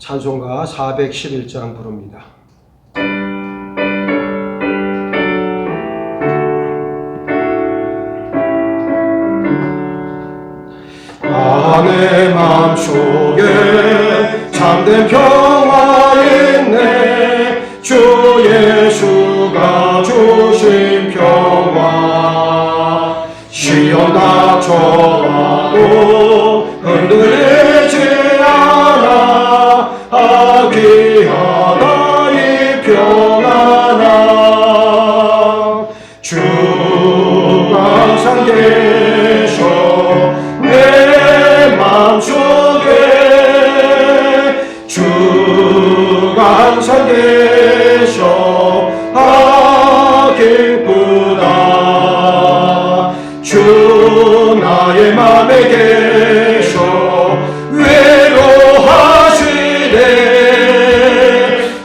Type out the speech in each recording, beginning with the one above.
찬송가 411장 부릅니다. 내 맘속에 참된 평화 있네. 주 예수가 주신 평화. 시험 닥쳐와도 흔들리지 않아. 귀하다 이 평안아. 주가 항상 계셔 내 맘속에. 주가 항상 계셔 기쁘다. 주 나의 맘에 계셔 외로하시네.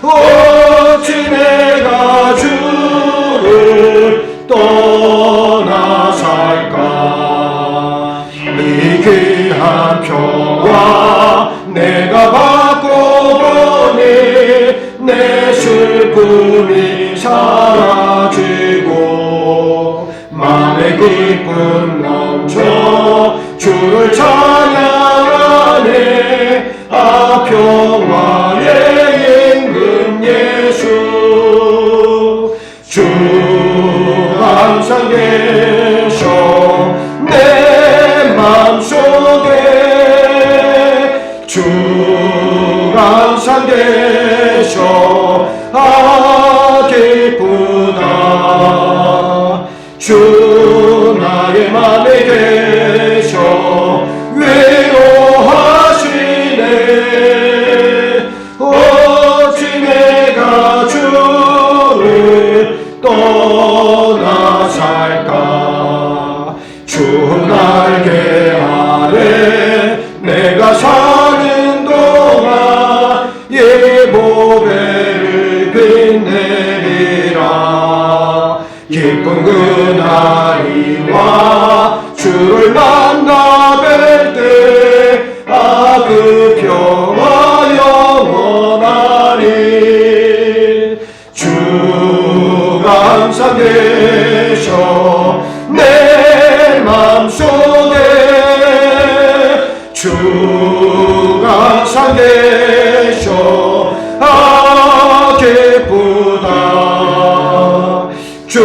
어찌 내가 주를 떠나 살까. 이 귀한 평화 내가 받고 보니 내 슬픔이 사라지고 맘의 기쁨 넘쳐 주를 찬양하네. 평화의 임금 예수. 주가 항상 계셔 내 맘속에. 주가 항상 계셔 기쁘다. 주 나의 맘에 계셔 외로하시네. 어찌 내가 주를 떠나 살까. 주 날개 아래 내가 사는 동안 예보배를 빛내리라. 기쁜 그날이와 주를 만나 뵐 때 그 평화 영원하리. 주가 항상 계셔 내 맘속에. 주가 항상 계셔 기쁘다. 주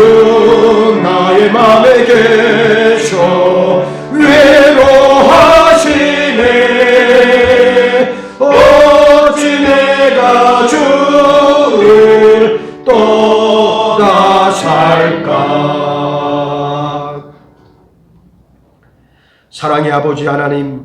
나의 맘에 계셔 외로하시네. 어찌 내가 주를 떠나 살까. 사랑의 아버지 하나님,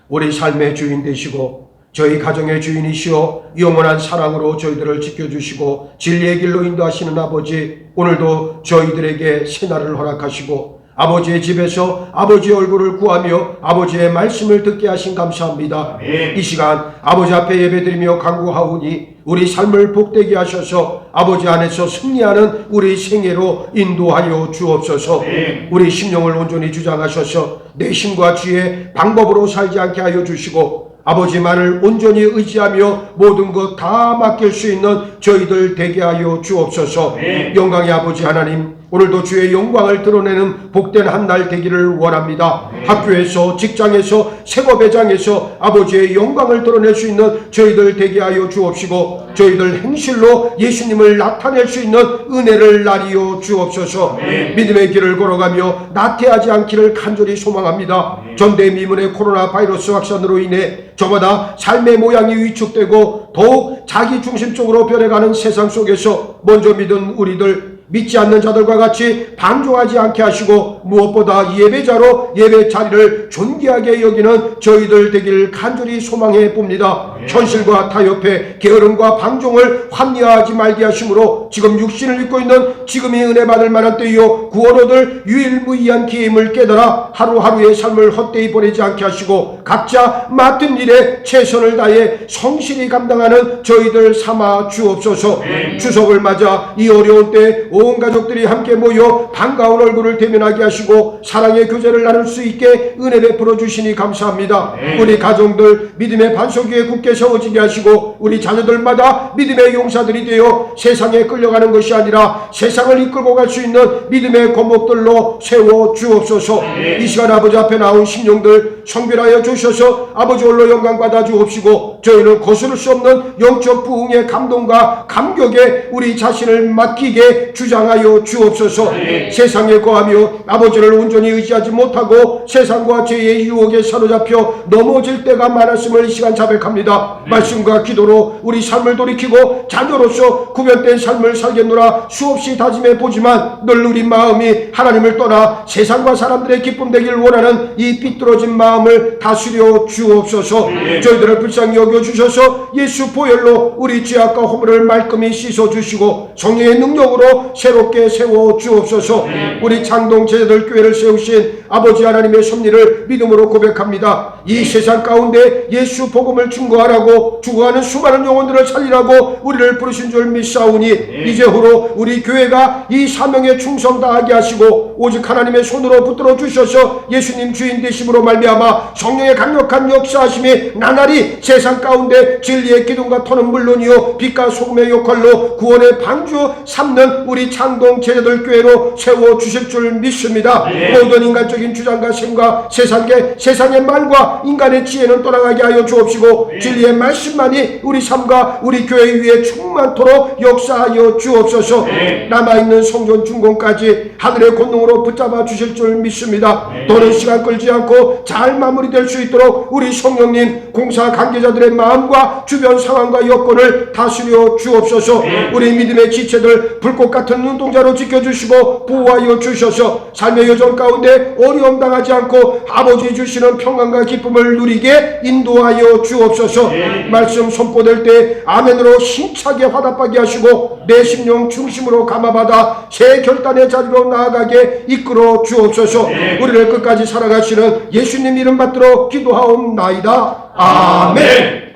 우리 삶의 주인 되시고 저희 가정의 주인이시오 영원한 사랑으로 저희들을 지켜주시고 진리의 길로 인도하시는 아버지, 오늘도 저희들에게 새날을 허락하시고 아버지의 집에서 아버지의 얼굴을 구하며 아버지의 말씀을 듣게 하신 감사합니다. 이 시간 아버지 앞에 예배드리며 간구하오니 우리 삶을 복되게 하셔서 아버지 안에서 승리하는 우리 생애로 인도하여 주옵소서. 우리 심령을 온전히 주장하셔서 내 신과 주의 방법으로 살지 않게 하여 주시고 아버지만을 온전히 의지하며 모든 것 다 맡길 수 있는 저희들 되게 하여 주옵소서. 영광의 아버지 하나님, 오늘도 주의 영광을 드러내는 복된 한 날 되기를 원합니다. 학교에서, 직장에서, 세고 배장에서 아버지의 영광을 드러낼 수 있는 저희들 되게 하여 주옵시고 저희들 행실로 예수님을 나타낼 수 있는 은혜를 나리어 주옵소서. 믿음의 길을 걸어가며 나태하지 않기를 간절히 소망합니다. 전대미문의 코로나 바이러스 확산으로 인해 저마다 삶의 모양이 위축되고 더욱 자기 중심적으로 변해가는 세상 속에서 먼저 믿은 우리들, 믿지 않는 자들과 같이 방종하지 않게 하시고 무엇보다 예배자로 예배 자리를 존귀하게 여기는 저희들 되길 간절히 소망해 봅니다. 현실과 타협해 게으름과 방종을 합리화하지 말게 하심으로 지금 육신을 입고 있는 지금이 은혜 받을 만한 때이요 구원 얻을 유일무이한 기임을 깨달아 하루하루의 삶을 헛되이 보내지 않게 하시고 각자 맡은 일에 최선을 다해 성실히 감당하는 저희들 삼아 주옵소서. 추석을 맞아 이 어려운 때 온 가족들이 함께 모여 반가운 얼굴을 대면하게 하시고 사랑의 교제를 나눌 수 있게 은혜 베풀어 주시니 감사합니다. 우리 가정들 믿음의 반석 위에 굳게 세워지게 하시고 우리 자녀들마다 믿음의 용사들이 되어 세상에 끌려가는 것이 아니라 세상을 이끌고 갈 수 있는 믿음의 권목들로 세워 주옵소서. 이 시간 아버지 앞에 나온 심령들 성별하여 주셔서 아버지 홀로 영광 받아 주옵시고 저희는 거스를 수 없는 영적 부흥의 감동과 감격에 우리 자신을 맡기게 주장하여 주옵소서. 세상에 거하며 아버지를 온전히 의지하지 못하고 세상과 죄의 유혹에 사로잡혀 넘어질 때가 많았음을 이 시간 자백합니다. 말씀과 기도로 우리 삶을 돌이키고 자녀로서 구별된 삶을 살겠노라 수없이 다짐해 보지만 늘 우리 마음이 하나님을 떠나 세상과 사람들의 기쁨 되길 원하는 이 삐뚤어진 마음을 다스려 주옵소서. 저희들을 불쌍히 여겨주셔서 예수 보혈로 우리 죄악과 허물을 말끔히 씻어주시고 성령의 능력으로 새롭게 세워 주옵소서. 우리 창동 제자들 교회를 세우신 아버지 하나님의 섭리를 믿음으로 고백합니다. 이 세상 가운데 예수 복음을 증거하라고 죽어가는 수많은 영혼들을 살리라고 우리를 부르신 줄 믿사오니 이제후로 우리 교회가 이 사명에 충성 다하게 하시고 오직 하나님의 손으로 붙들어 주셔서 예수님 주인 되심으로 말미암아 성령의 강력한 역사하심이 나날이 세상 가운데 진리의 기둥과 터는 물론이요 빛과 소금의 역할로 구원의 방주 삼는 우리 창동 제자들 교회로 세워 주실 줄 믿습니다. 모든 인간적인 주장과 생각 세상의 말과 인간의 지혜는 떠나가게 하여 주옵시고 진리의 말씀만이 우리 삶과 우리 교회 위에 충만토록 역사하여 주옵소서. 남아있는 성전 준공까지 하늘의 권능으로 붙잡아 주실 줄 믿습니다. 더는 시간 끌지 않고 잘 마무리될 수 있도록 우리 성령님 공사 관계자들의 마음과 주변 상황과 여건을 다스려 주옵소서. 우리 믿음의 지체들 불꽃 같은 눈동자로 지켜주시고 보호하여 주셔서 삶의 여정 가운데 어려움 당하지 않고 아버지 주시는 평안과 기쁨을 누리게 인도하여 주옵소서. 말씀 선포될 때 아멘으로 힘차게 화답하게 하시고 내 심령 중심으로 감화받아 새 결단의 자리로 나아가게 이끌어 주옵소서. 우리를 끝까지 사랑하시는 예수님 이름 받들어 기도하옵나이다. 아멘.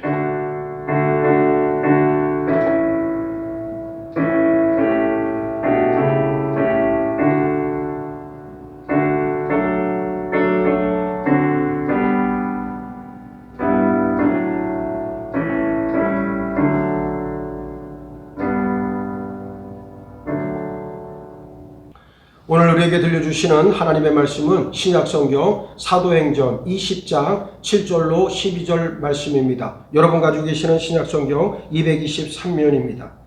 오늘 우리에게 들려주시는 하나님의 말씀은 신약성경 사도행전 20장 7절로 12절 말씀입니다. 여러분 가지고 계시는 신약성경 223면입니다.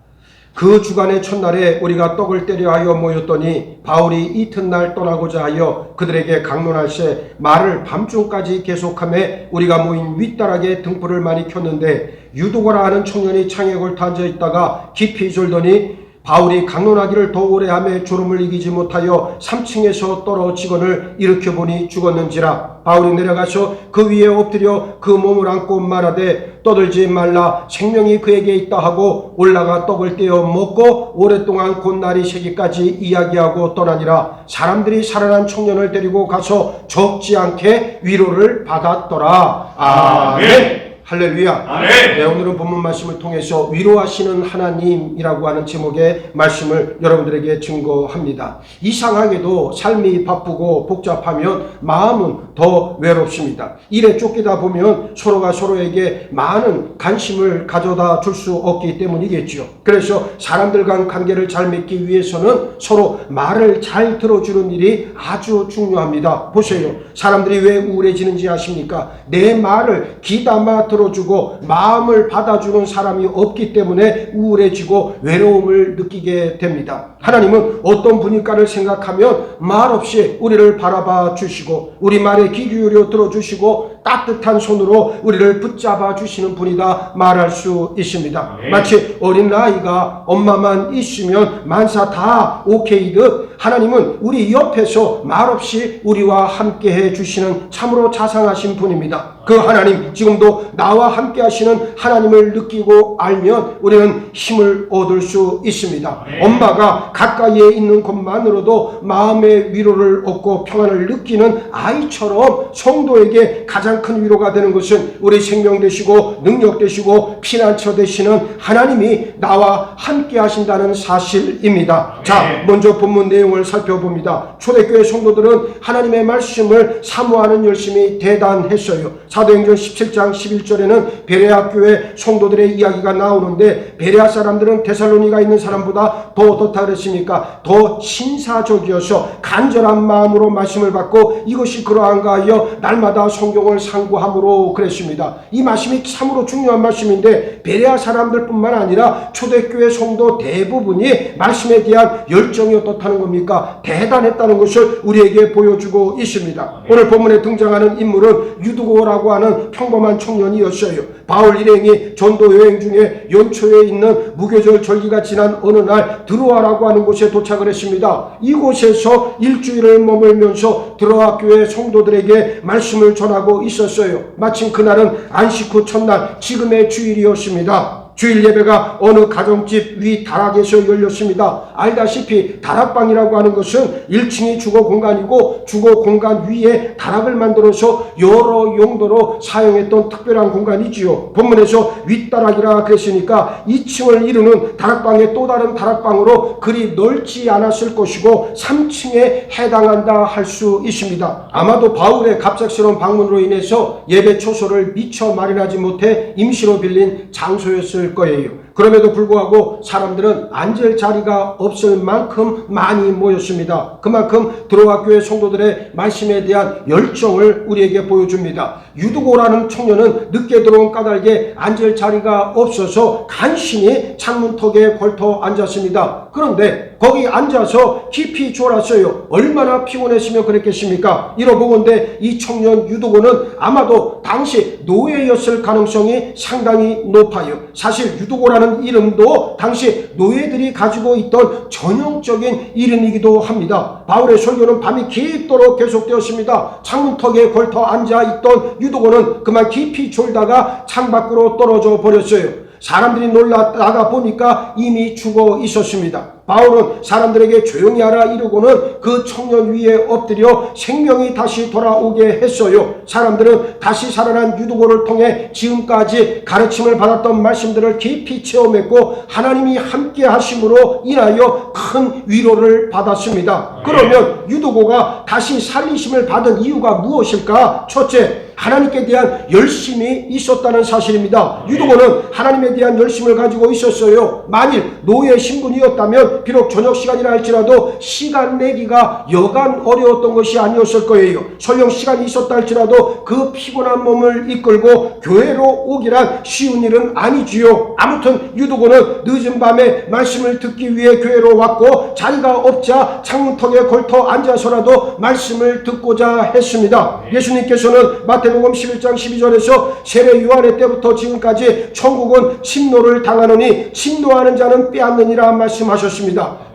그 주간의 첫날에 우리가 떡을 떼려 하여 모였더니 바울이 이튿날 떠나고자 하여 그들에게 강론할새 말을 밤중까지 계속하며 우리가 모인 윗다락에 등불을 많이 켰는데 유도거라 하는 청년이 창에 걸터 앉아있다가 깊이 졸더니 바울이 강론하기를 더 오래 하며 졸음을 이기지 못하여 3층에서 떨어지거늘 일으켜보니 죽었는지라. 바울이 내려가서 그 위에 엎드려 그 몸을 안고 말하되 떠들지 말라 생명이 그에게 있다 하고 올라가 떡을 떼어 먹고 오랫동안 곧 날이 새기까지 이야기하고 떠나니라. 사람들이 살아난 청년을 데리고 가서 적지 않게 위로를 받았더라. 아멘. 할렐루야. 아멘. 네, 오늘은 본문 말씀을 통해서 위로하시는 하나님이라고 하는 제목의 말씀을 여러분들에게 증거합니다. 이상하게도 삶이 바쁘고 복잡하면 마음은 더 외롭습니다. 일에 쫓기다 보면 서로가 서로에게 많은 관심을 가져다 줄 수 없기 때문이겠죠. 그래서 사람들 간 관계를 잘 맺기 위해서는 서로 말을 잘 들어주는 일이 아주 중요합니다. 보세요. 사람들이 왜 우울해지는지 아십니까? 내 말을 귀담아 들어주고 마음을 받아주는 사람이 없기 때문에 우울해지고 외로움을 느끼게 됩니다. 하나님은 어떤 분일까를 생각하면 말없이 우리를 바라봐 주시고 우리 말에 귀 기울여 들어주시고 따뜻한 손으로 우리를 붙잡아 주시는 분이다 말할 수 있습니다. 마치 어린아이가 엄마만 있으면 만사 다 오케이듯 하나님은 우리 옆에서 말없이 우리와 함께 해주시는 참으로 자상하신 분입니다. 그 하나님, 지금도 나와 함께 하시는 하나님을 느끼고 알면 우리는 힘을 얻을 수 있습니다. 엄마가 가까이에 있는 것만으로도 마음의 위로를 얻고 평안을 느끼는 아이처럼 성도에게 가장 가장 큰 위로가 되는 것은 우리 생명 되시고 능력 되시고 피난처 되시는 하나님이 나와 함께 하신다는 사실입니다. 자, 먼저 본문 내용을 살펴봅니다. 초대교회 성도들은 하나님의 말씀을 사모하는 열심이 대단했어요. 사도행전 17장 11절에는 베레아 교회 성도들의 이야기가 나오는데, 베레아 사람들은 데살로니가 있는 사람보다 더 어떻다 그랬습니까? 더 신사적이어서 간절한 마음으로 말씀을 받고 이것이 그러한가 하여 날마다 성경을 상고함으로 그랬습니다. 이 말씀이 참으로 중요한 말씀인데, 베레아 사람들뿐만 아니라 초대교회 성도 대부분이 말씀에 대한 열정이 어떻다는 겁니까? 대단했다는 것을 우리에게 보여주고 있습니다. 오늘 본문에 등장하는 인물은 유두고라고 하는 평범한 청년이었어요. 바울 일행이 전도 여행 중에 연초에 있는 무교절 절기가 지난 어느 날 드로아라고 하는 곳에 도착을 했습니다. 이곳에서 일주일을 머물면서 드로아 교회 성도들에게 말씀을 전하고 있었어요. 마침 그날은 안식 후 첫날, 지금의 주일이었습니다. 주일 예배가 어느 가정집 위 다락에서 열렸습니다. 알다시피 다락방이라고 하는 것은 1층이 주거 공간이고 주거 공간 위에 다락을 만들어서 여러 용도로 사용했던 특별한 공간이지요. 본문에서 윗다락이라 그랬으니까 2층을 이루는 다락방의 또 다른 다락방으로 그리 넓지 않았을 것이고 3층에 해당한다 할 수 있습니다. 아마도 바울의 갑작스러운 방문으로 인해서 예배 초소를 미처 마련하지 못해 임시로 빌린 장소였을 거예요. 그럼에도 불구하고 사람들은 앉을 자리가 없을 만큼 많이 모였습니다. 그만큼 드로아 교회 성도들의 말씀에 대한 열정을 우리에게 보여줍니다. 유두고라는 청년은 늦게 들어온 까닭에 앉을 자리가 없어서 간신히 창문턱에 걸터 앉았습니다. 그런데 거기 앉아서 깊이 졸았어요. 얼마나 피곤했으면 그랬겠습니까? 이러보건대 이 청년 유두고는 아마도 당시 노예였을 가능성이 상당히 높아요. 사실 유두고라는 이름도 당시 노예들이 가지고 있던 전형적인 이름이기도 합니다. 바울의 설교는 밤이 깊도록 계속되었습니다. 창문턱에 걸터 앉아있던 유두고는 그만 깊이 졸다가 창밖으로 떨어져 버렸어요. 사람들이 놀라 나가 보니까 이미 죽어 있었습니다. 바울은 사람들에게 조용히 하라 이르고는 그 청년 위에 엎드려 생명이 다시 돌아오게 했어요. 사람들은 다시 살아난 유두고를 통해 지금까지 가르침을 받았던 말씀들을 깊이 체험했고 하나님이 함께 하심으로 인하여 큰 위로를 받았습니다. 그러면 유두고가 다시 살리심을 받은 이유가 무엇일까? 첫째, 하나님께 대한 열심이 있었다는 사실입니다. 유두고는 하나님에 대한 열심을 가지고 있었어요. 만일 노예 신분이었다면 비록 저녁 시간이라 할지라도 시간 내기가 여간 어려웠던 것이 아니었을 거예요. 설령 시간이 있었다 할지라도 그 피곤한 몸을 이끌고 교회로 오기란 쉬운 일은 아니지요. 아무튼 유두고는 늦은 밤에 말씀을 듣기 위해 교회로 왔고 자리가 없자 창문턱에 걸터 앉아서라도 말씀을 듣고자 했습니다. 예수님께서는 마태복음 11장 12절에서 세례 요한의 때부터 지금까지 천국은 침노를 당하노니 침노하는 자는 빼앗느니라 말씀하셨습니다.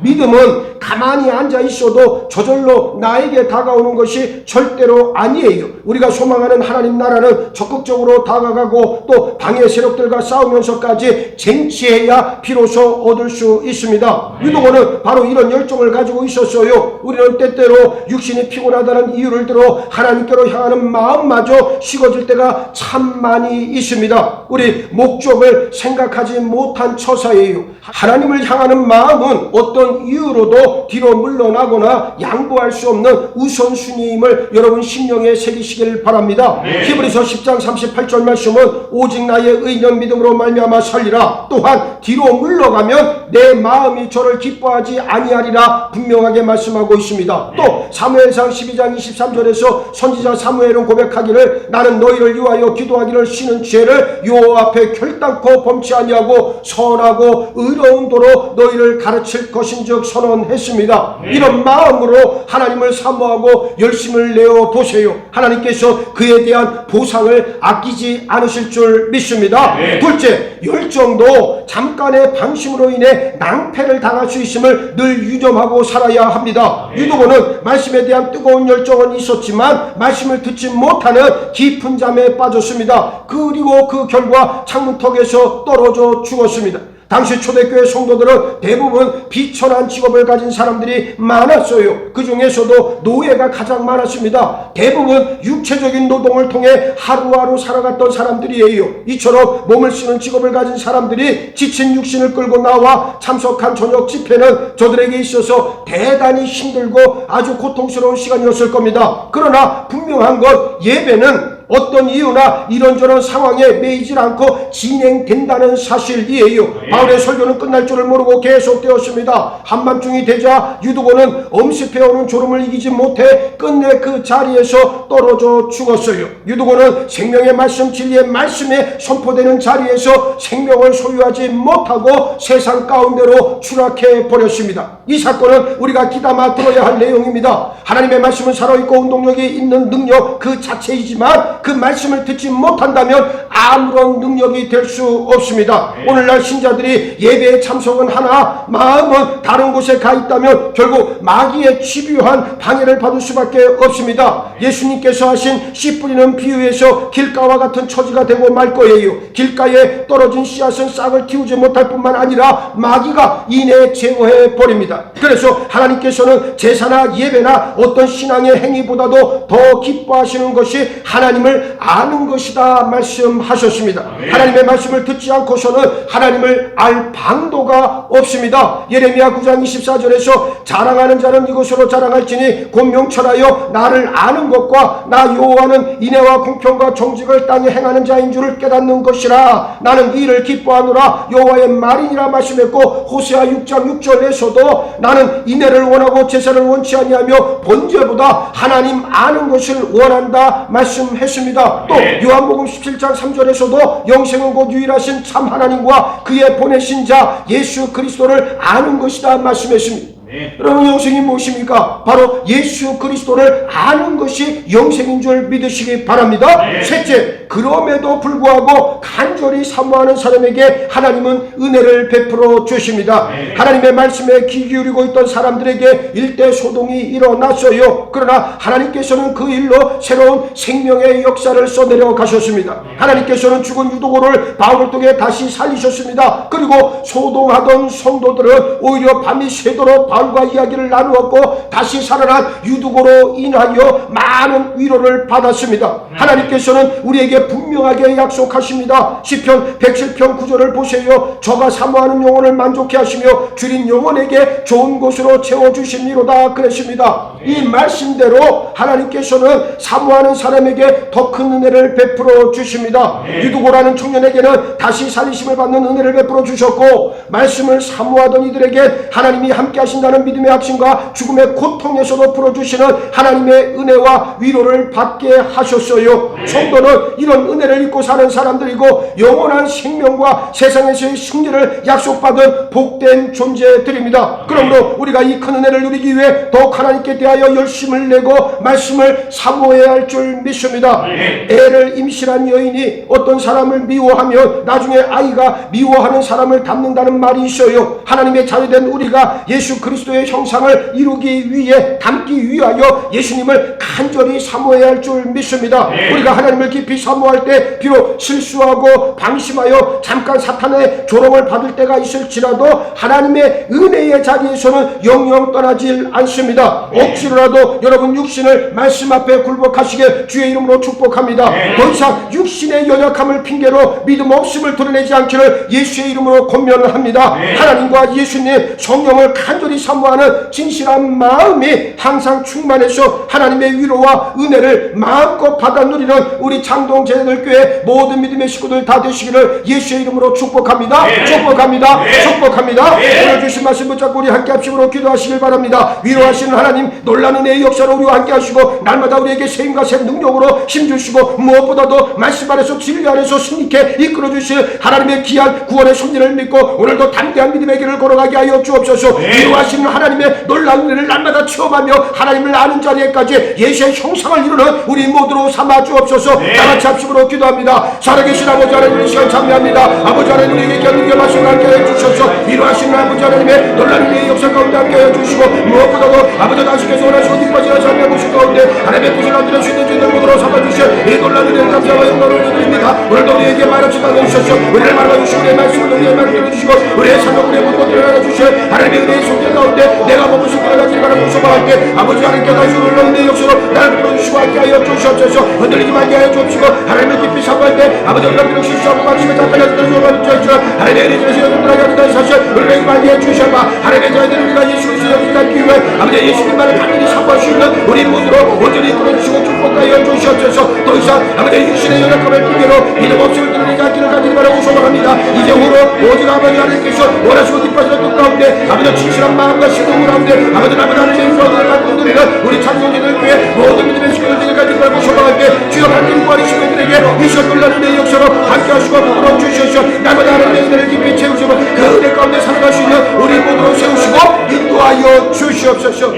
믿음은 가만히 앉아 있어도 저절로 나에게 다가오는 것이 절대로 아니에요. 우리가 소망하는 하나님 나라는 적극적으로 다가가고 또 방해 세력들과 싸우면서까지 쟁취해야 비로소 얻을 수 있습니다. 유두고는 바로 이런 열정을 가지고 있었어요. 우리는 때때로 육신이 피곤하다는 이유를 들어 하나님께로 향하는 마음마저 식어질 때가 참 많이 있습니다. 우리 목적을 생각하지 못한 처사예요. 하나님을 향하는 마음은 어떤 이유로도 뒤로 물러나거나 양보할 수 없는 우선순위임을 여러분 심령에 새기시길 바랍니다. 히브리서 10장 38절 말씀은 오직 나의 의는 믿음으로 말미암아 살리라. 또한 뒤로 물러가면 내 마음이 저를 기뻐하지 아니하리라 분명하게 말씀하고 있습니다. 또 사무엘상 12장 23절에서 선지자 사무엘은 고백하기를 나는 너희를 위하여 기도하기를 쉬는 죄를 여호와 앞에 결단코 범치 아니하고 선하고 의로운 도로 너희를 가르칠 것인즉 선언했습니다. 이런 마음으로 하나님을 사모하고 열심을 내어 보세요. 하나님께서 그에 대한 보상을 아끼지 않으실 줄 믿습니다. 둘째, 열정도 잠깐의 방심으로 인해 낭패를 당할 수 있음을 늘 유념하고 살아야 합니다. 유두고는 말씀에 대한 뜨거운 열정은 있었지만 말씀을 듣지 못하는 깊은 잠에 빠졌습니다. 그리고 그 결과 창문턱에서 떨어져 죽었습니다. 당시 초대교회 성도들은 대부분 비천한 직업을 가진 사람들이 많았어요. 그 중에서도 노예가 가장 많았습니다. 대부분 육체적인 노동을 통해 하루하루 살아갔던 사람들이에요. 이처럼 몸을 쓰는 직업을 가진 사람들이 지친 육신을 끌고 나와 참석한 저녁 집회는 저들에게 있어서 대단히 힘들고 아주 고통스러운 시간이었을 겁니다. 그러나 분명한 건 예배는 어떤 이유나 이런저런 상황에 매이질 않고 진행된다는 사실이에요. 바울의 설교는 끝날 줄을 모르고 계속되었습니다. 한밤중이 되자 유두고는 엄습해오는 졸음을 이기지 못해 끝내 그 자리에서 떨어져 죽었어요. 유두고는 생명의 말씀, 진리의 말씀에 선포되는 자리에서 생명을 소유하지 못하고 세상 가운데로 추락해 버렸습니다. 이 사건은 우리가 귀담아 들어야 할 내용입니다. 하나님의 말씀은 살아있고 운동력이 있는 능력 그 자체이지만 그 말씀을 듣지 못한다면 아무런 능력이 될 수 없습니다. 오늘날 신자들이 예배에 참석은 하나 마음은 다른 곳에 가 있다면 결국 마귀의 집요한 방해를 받을 수밖에 없습니다. 예수님께서 하신 씨 뿌리는 비유에서 길가와 같은 처지가 되고 말 거예요. 길가에 떨어진 씨앗은 싹을 틔우지 못할 뿐만 아니라 마귀가 이내 제거해 버립니다. 그래서 하나님께서는 제사나 예배나 어떤 신앙의 행위보다도 더 기뻐하시는 것이 하나님을 아는 것이다 말씀하셨습니다. 하나님의 말씀을 듣지 않고서는 하나님을 알 방도가 없습니다. 예레미야 9장 24절에서 자랑하는 자는 이것으로 자랑할지니 곧 명철하여 나를 아는 것과 나 여호와는 인애와 공평과 정직을 땅에 행하는 자인 줄을 깨닫는 것이라. 나는 이를 기뻐하노라 여호와의 말이니라 말씀했고, 호세아 6장 6절에서도 나는 인애를 원하고 제사를 원치 아니하며 번제보다 하나님 아는 것을 원한다 말씀했습니다. 또 요한복음 17장 3절에서도 영생은 곧 유일하신 참 하나님과 그의 보내신 자 예수 그리스도를 아는 것이다 말씀했습니다. 여러분, 영생이 무엇입니까? 바로 예수 그리스도를 아는 것이 영생인 줄 믿으시기 바랍니다. 셋째, 그럼에도 불구하고 간절히 사모하는 사람에게 하나님은 은혜를 베풀어 주십니다. 하나님의 말씀에 귀 기울이고 있던 사람들에게 일대 소동이 일어났어요. 그러나 하나님께서는 그 일로 새로운 생명의 역사를 써내려 가셨습니다. 하나님께서는 죽은 유도고를 바울을 통해 다시 살리셨습니다. 그리고 소동하던 성도들은 오히려 밤이 새도록 바울과 이야기를 나누었고 다시 살아난 유두고로 인하여 많은 위로를 받았습니다. 하나님께서는 우리에게 분명하게 약속하십니다. 시편 107편 9절을 보세요. 저가 사모하는 영혼을 만족해 하시며 줄인 영혼에게 좋은 곳으로 채워주십니로다 그랬습니다. 이 말씀대로 하나님께서는 사모하는 사람에게 더 큰 은혜를 베풀어 주십니다. 유두고라는 청년에게는 다시 살리심을 받는 은혜를 베풀어 주셨고, 말씀을 사모하던 이들에게 하나님이 함께 하신다는 믿음의 확신과 죽음의 고통에서도 풀어주시는 하나님의 은혜와 위로를 받게 하셨어요. 성도는 이런 은혜를 입고 사는 사람들이고 영원한 생명과 세상에서의 승리를 약속받은 복된 존재들입니다. 그러므로 우리가 이 큰 은혜를 누리기 위해 더욱 하나님께 대하여 열심을 내고 말씀을 사모해야 할 줄 믿습니다. 애를 임신한 여인이 어떤 사람을 미워하면 나중에 아이가 미워하는 사람을 닮는다는 말이 있어요. 하나님의 자유된 우리가 예수 그리스도의 형상을 이루기 위해 닮기 위하여 예수님을 간절히 사모해야 할 줄 믿습니다. 우리가 하나님을 깊이 사모할 때 비록 실수하고 방심하여 잠깐 사탄의 조롱을 받을 때가 있을지라도 하나님의 은혜의 자리에서는 영영 떠나질 않습니다. 억지로라도 여러분 육신을 말씀 앞에 굴복하시게 주의 이름으로 축복합니다. 더 이상 육신의 연약함을 핑계로 믿음 없음을 드러내지 않기를 예수의 이름으로 권면합니다. 하나님과 예수님 성령을 간절히 사모하는 진실한 마음이 항상 충만해서 하나님의 위로와 은혜를 마음껏 받아 누리는 우리 창동 제자들교회 모든 믿음의 식구들 다 되시기를 예수의 이름으로 축복합니다. 축복합니다. 축복합니다. 오늘 주신 말씀 붙잡고 우리 함께 합심으로 기도하시길 바랍니다. 위로하시는 하나님, 놀라운 은혜의 역사로 우리와 함께 하시고 날마다 우리에게 세임과 새 능력으로 힘주시고 무엇보다도 말씀 안에서 진리 안에서 승리케 이끌어 주실 하나님의 귀한 구원의 섭리를 믿고 오늘도 담대한 믿음의 길을 걸어가게 하여 주옵소서. 위로하시는 하나님의 놀라운 은혜를 날마다 체험하며 하나님을 아는 자리에까지 예수의 형상을 이루는 우리 모두로 삼아 주옵소서. 다같이 합심으로 기도합니다. 살아계신 아버지 하나님, 이 시간 참여합니다. 아버지 하나님, 우리에게 견디게 말씀을 함께 해주셔서 위로하시는 아버지 하나님의 놀라운 은혜의 역사 가운데 함께 해주시고 무엇보다도 아버지 당신께서 원하시고 기뻐지는 삶의 모습 가운데 하나님의 뜻을 만들어 수 있는 죄들 모두로 삼아주시어 이 놀라운 은혜를 감사하고 영광을 드립니다. 오늘도 우리 우리에게 말없이 다가오셔서 우리를 말아주시고 우리의 말씀을 우리의 말을 들어주시고 우리의 삶을 우리의 모든 것들을 알아주시어 하나님의 은혜의 손길 가운데 내가 먹을 수 있기를 가지를 바라고 소망할게. 아버지 하나님께 다시 우리를 내 역사로 나를 불러주시고 함께 하여 주시옵소서. 흔들리지 말게 하여 주옵시고 하나님을 깊이 사모할 때 아버지 우리가 비록 실수하고 말씀을 잠깐이라도 들어주어 주옵시고 하나님의 은혜의 들어주시는 하는 사실 우리에게 말게 해 주셔봐. 하나님의 자녀들 우리가 예수 그리스도의 영광을 기회 아버지 예수님만을 간절히 사모할 수 있는 우리 모두로 온전히 끌어주시고 축복하여 주시옵소서. 더 이상 아버지 육신의 연약함을 핑계로 믿음 없음을 드러내지 않기를 가지를 바라고 소망합니다. 이제후로 오직 아버지 하나님께서 원하시고 기뻐하시는 뜻 가운데 아버지 진실한 마음과 신동 가운데 아버지 하나님의 인도를 받고 드리는 우리 찬송자들 위해 모든 믿음의 시간을 드리까지 바라고 소망할게. 주여 하나님 구하는 시민들에게 이 시간 놀라는 내 역사로 함께 하시고 부끄러워 주시옵소서. 날마다 하나님의 은혜를 깊이 채우시고 그 은혜 가운데 살아갈 수 있는 우리 모두로 세우시고 인도하여 주시옵소서.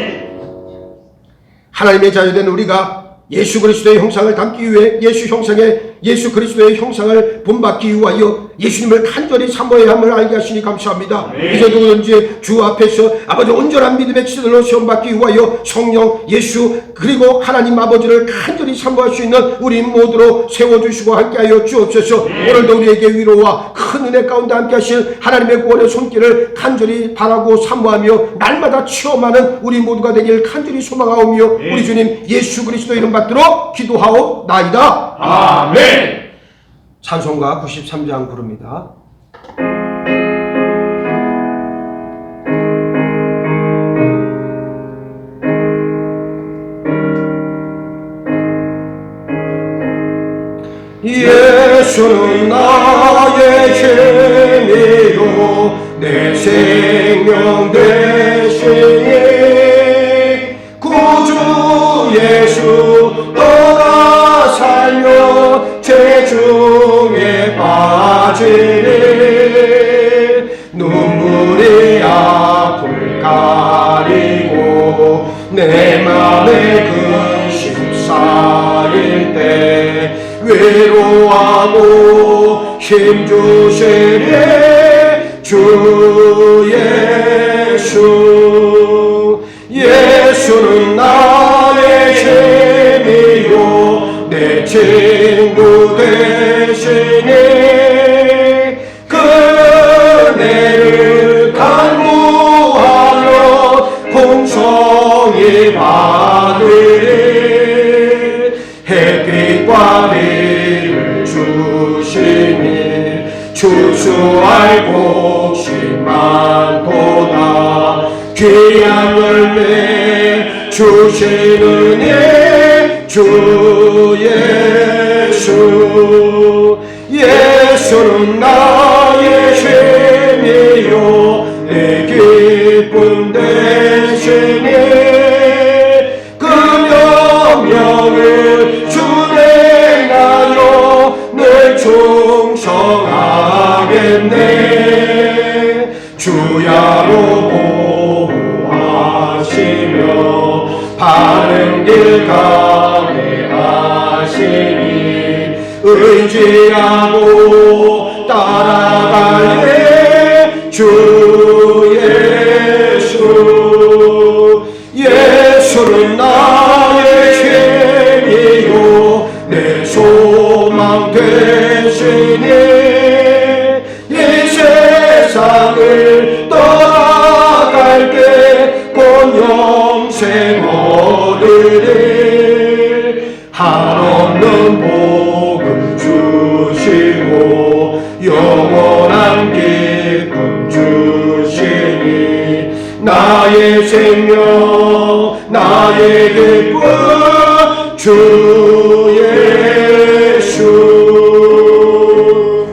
하나님의 자녀된 우리가 예수 그리스도의 형상을 담기 위해 예수 그리스도의 형상을 본받기 위하여 예수님을 간절히 사모해야 함을 알게 하시니 감사합니다. 이제 누구든지 주 앞에서 아버지 온전한 믿음의 치들로 시험받기 위하여 성령, 예수 그리고 하나님 아버지를 간절히 사모할 수 있는 우리 모두로 세워주시고 함께하여 주옵소서. 오늘도 우리에게 위로와 큰 은혜 가운데 함께 하실 하나님의 구원의 손길을 간절히 바라고 사모하며 날마다 체험하는 우리 모두가 되길 간절히 소망하오며 우리 주님 예수 그리스도 이름 받들어 기도하옵나이다. 아멘. 찬송가 93장 부릅니다. 예수는 나의 힘이요 내 생명 되시니 구주 예수 떠나 살려 죄 중에 빠지니 눈물이 앞을 가리고 내 맘에 근심 쌓일 때 외로워하고 힘주시니 주 예수는 나의 힘이요 내 친구 되시니 그 은혜를 간구하며 풍성히 받으리 햇빛과 비를 주시니 추수할 곡식 많도다 귀한 열매 주시느니 주 예수는 나의 힘이요 내 기쁨 되시니 그 명령을 준행하여 늘 충성하겠네 주야로 보호하시며 바른 길 가게 하시니 의지하고 따라갈래 주 예수는 나의 힘이요 내 소망 되시니 이 세상을 떠나갈 때 곧 영생 얻으리 한없는 복음 주시고 영원한 기쁨 주시니 나의 생명 나의 기쁨 주 예수.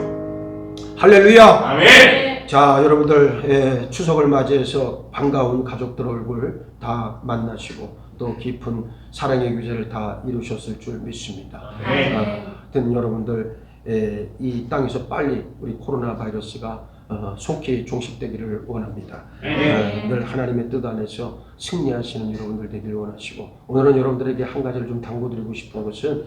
할렐루야. 아멘. 자, 여러분들 추석을 맞이해서 반가운 가족들 얼굴 다 만나시고 또 깊은 사랑의 교제를 다 이루셨을 줄 믿습니다. 하여튼 여러분들 이 땅에서 빨리 우리 코로나 바이러스가 속히 종식되기를 원합니다. 늘 하나님의 뜻 안에서 승리하시는 여러분들 되기를 원하시고 오늘은 여러분들에게 한 가지를 좀 당부드리고 싶은 것은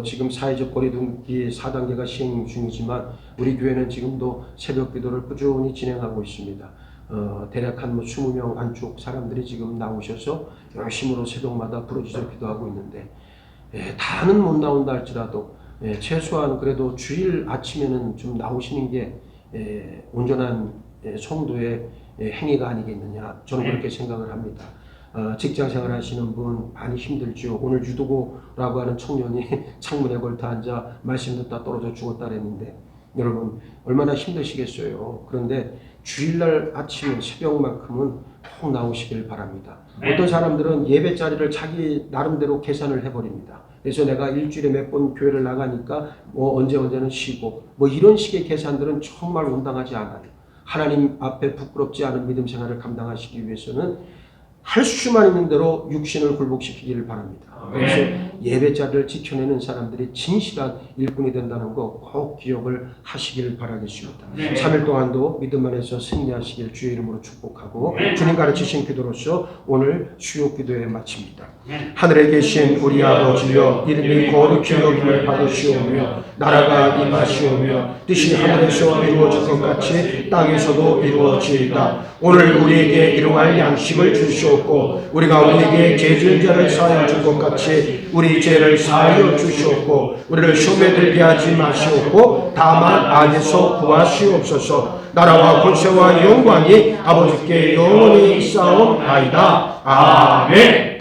지금 사회적 거리두기 4단계가 시행 중이지만 우리 교회는 지금도 새벽 기도를 꾸준히 진행하고 있습니다. 대략 한 20명 안쪽 사람들이 지금 나오셔서 열심으로 새벽마다 부르짖어 기도하고 있는데 다는 못 나온다 할지라도 최소한 그래도 주일 아침에는 좀 나오시는 게 온전한 성도의 행위가 아니겠느냐, 저는 그렇게 생각을 합니다. 직장 생활 하시는 분 많이 힘들죠. 오늘 유도고라고 하는 청년이 창문에 걸터 앉아 말씀 듣다 떨어져 죽었다 그랬는데, 여러분 얼마나 힘드시겠어요. 그런데 주일날 아침 새벽만큼은 꼭 나오시길 바랍니다. 어떤 사람들은 예배 자리를 자기 나름대로 계산을 해버립니다. 그래서 내가 일주일에 몇 번 교회를 나가니까 언제는 쉬고 이런 식의 계산들은 정말 온당하지 않아요. 하나님 앞에 부끄럽지 않은 믿음 생활을 감당하시기 위해서는 할 수만 있는 대로 육신을 굴복시키기를 바랍니다. 그래서 예배 자리를 지켜내는 사람들이 진실한 일꾼이 된다는 거 꼭 기억을 하시길 바라겠습니다. 3일 동안도 믿음 안에서 승리하시길 주의 이름으로 축복하고 주님 가르치신 기도로서 오늘 수요 기도에 마칩니다. 하늘에 계신 우리 아버지여, 이름이 거룩히 여김을 받으시오며 나라가 임하시오며 뜻이 하늘에서 이루어질 것 같이 땅에서도 이루어지이다. 오늘 우리에게 일용할 양식을 주시옵고 우리가 우리에게 죄 지은 자를 사하여 줄 것 같이 우리 죄를 사하여 주시옵고 우리를 시험에 들게 하지 마시옵고 다만 악에서 구하시옵소서. 나라와 권세와 영광이 아버지께 영원히 있사옵나이다. 아멘.